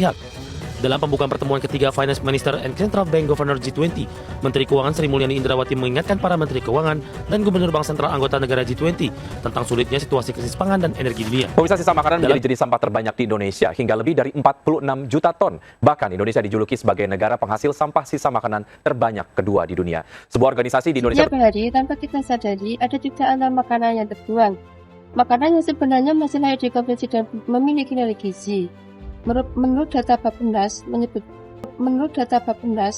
pihak. Dalam pembukaan pertemuan ketiga Finance Minister and Central Bank Governor G20, Menteri Keuangan Sri Mulyani Indrawati mengingatkan para Menteri Keuangan dan Gubernur Bank Sentral anggota negara G20 tentang sulitnya situasi krisis pangan dan energi dunia. Pemirsa, sisa makanan menjadi jenis sampah terbanyak di Indonesia, hingga lebih dari 46 juta ton. Bahkan Indonesia dijuluki sebagai negara penghasil sampah sisa makanan terbanyak kedua di dunia. Sebuah organisasi di Indonesia... Setiap hari tanpa kita sadari ada jutaan ton makanan yang terbuang. Makanan yang sebenarnya masih layak dikonsumsi dan memiliki nilai gizi. Menurut data Bappenas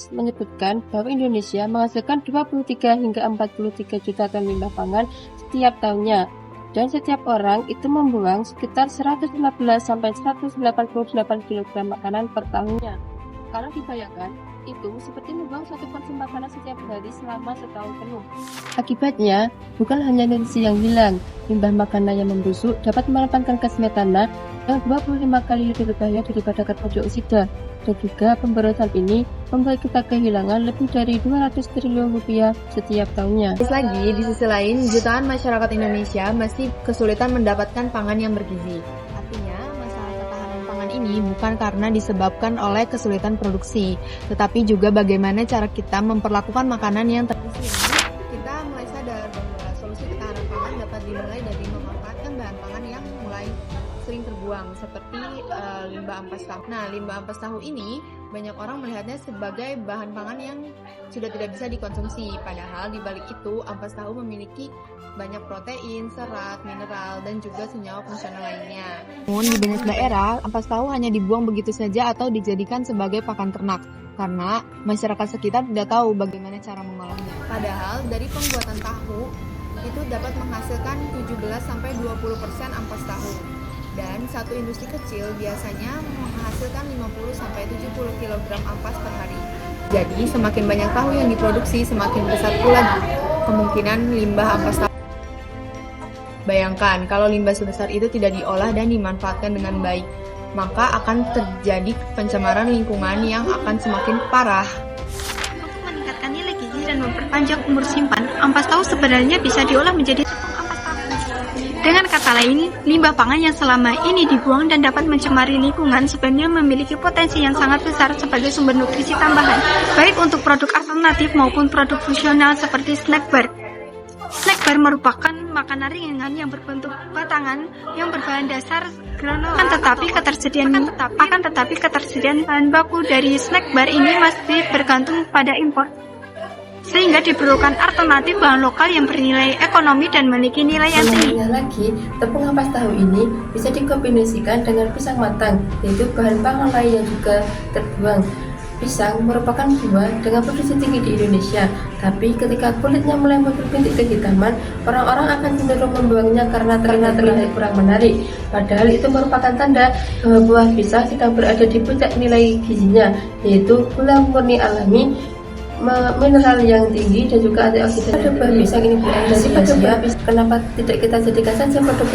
menyebutkan bahwa Indonesia menghasilkan 23 hingga 43 juta ton limbah pangan setiap tahunnya, dan setiap orang itu membuang sekitar 115 sampai 188 kg makanan per tahunnya. Kalau dibayangkan, itu seperti membuang satu porsi makanan setiap hari selama setahun penuh. Akibatnya, bukan hanya nutrisi yang hilang, limbah makanan yang membusuk dapat melepaskan gas metana yang 25 kali lebih berbahaya daripada karbon dioksida, dan juga pemborosan ini membuat kita kehilangan lebih dari 200 triliun rupiah setiap tahunnya. Lagi, di sisi lain, jutaan masyarakat Indonesia masih kesulitan mendapatkan pangan yang bergizi. Artinya, masalah ketahanan pangan ini bukan karena disebabkan oleh kesulitan produksi, tetapi juga bagaimana cara kita memperlakukan makanan yang tergizi. Kita mulai sadar bahwa solusi ketahanan pangan dapat dimulai dari memanfaatkan bahan pangan yang mulai sering terbuang, seperti limbah ampas tahu. Nah, limbah ampas tahu ini banyak orang melihatnya sebagai bahan pangan yang sudah tidak bisa dikonsumsi. Padahal di balik itu, ampas tahu memiliki banyak protein, serat, mineral, dan juga senyawa fungsional lainnya. Namun di banyak daerah, ampas tahu hanya dibuang begitu saja atau dijadikan sebagai pakan ternak, karena masyarakat sekitar tidak tahu bagaimana cara mengolahnya. Padahal dari pembuatan tahu itu dapat menghasilkan 17-20% ampas tahu. Dan satu industri kecil biasanya menghasilkan 50-70 kg ampas per hari. Jadi semakin banyak tahu yang diproduksi, semakin besar pula kemungkinan limbah ampas tahu. Bayangkan kalau limbah sebesar itu tidak diolah dan dimanfaatkan dengan baik, maka akan terjadi pencemaran lingkungan yang akan semakin parah. Untuk meningkatkan nilai gizi dan memperpanjang umur simpan, ampas tahu sebenarnya bisa diolah menjadi tepung ampas tahu. Dengan kata lain, limbah pangan yang selama ini dibuang dan dapat mencemari lingkungan sebenarnya memiliki potensi yang sangat besar sebagai sumber nutrisi tambahan, baik untuk produk alternatif maupun produk fungsional seperti snack bar. Snack bar merupakan makanan ringan yang berbentuk batangan yang berbahan dasar granola. Akan tetapi ketersediaan bahan baku dari snack bar ini masih bergantung pada impor, sehingga diperlukan alternatif bahan lokal yang bernilai ekonomi dan memiliki nilai yang tinggi. Lagi, tepung ampas tahu ini bisa dikombinasikan dengan pisang matang, yaitu bahan pangan lain yang juga terbuang. Pisang merupakan buah dengan produksi tinggi di Indonesia, tapi ketika kulitnya mulai berbintik kehitaman, orang-orang akan cenderung membuangnya karena terlihat kurang menarik. Padahal itu merupakan tanda bahwa buah pisang sedang berada di puncak nilai gizinya, yaitu gula murni alami, mineral yang tinggi, dan juga antioksidan. Pada buah pisang ini berkhasiat. Kenapa tidak kita jadikan saja produk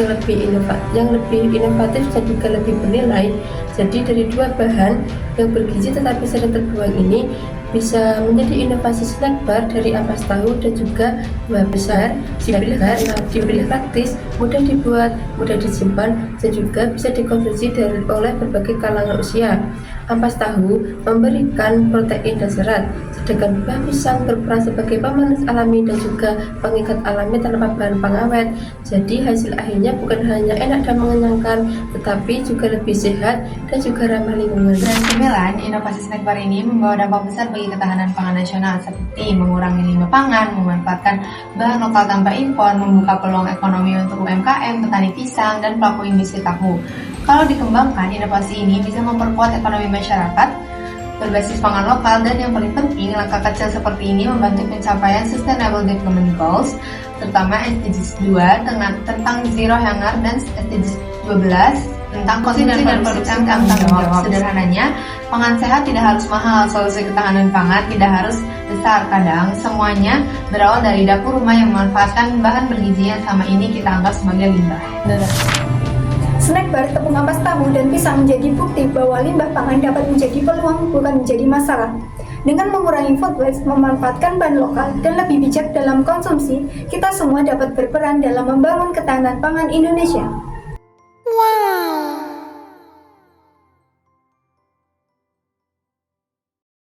yang lebih inovatif dan juga lebih bernilai? Jadi dari dua bahan yang bergizi tetapi sering terbuang ini bisa menjadi inovasi snack bar dari ampas tahu dan juga buah besar. Dibeli praktis, mudah dibuat, mudah disimpan, dan juga bisa dikonsumsi oleh berbagai kalangan usia. Ampas tahu memberikan protein dan serat, sedangkan buah pisang berperan sebagai pemanis alami dan juga pengikat alami tanpa bahan pengawet. Jadi hasil akhirnya bukan hanya enak dan mengenyangkan, tetapi juga lebih sehat dan juga ramah lingkungan. Dan sembilan, inovasi snack bar ini membawa dampak besar bagi ketahanan pangan nasional, seperti mengurangi limbah pangan, memanfaatkan bahan lokal tanpa impor, membuka peluang ekonomi untuk UMKM, petani pisang, dan pelaku industri tahu. Kalau dikembangkan, inovasi ini bisa memperkuat ekonomi masyarakat berbasis pangan lokal, dan yang paling penting, langkah kecil seperti ini membantu pencapaian Sustainable Development Goals, terutama SDGs 2 tentang Zero Hunger dan SDGs 12 tentang konsumsi dan produksi yang tanggung jawab. Sederhananya, pangan sehat tidak harus mahal, solusi ketahanan pangan tidak harus besar. Kadang semuanya berawal dari dapur rumah yang memanfaatkan bahan bergizi yang sama ini kita anggap sebagai limbah. Snack bar, tepung ampas tahu, dan pisang menjadi bukti bahwa limbah pangan dapat menjadi peluang, bukan menjadi masalah. Dengan mengurangi food waste, memanfaatkan bahan lokal, dan lebih bijak dalam konsumsi, kita semua dapat berperan dalam membangun ketahanan pangan Indonesia. Wow.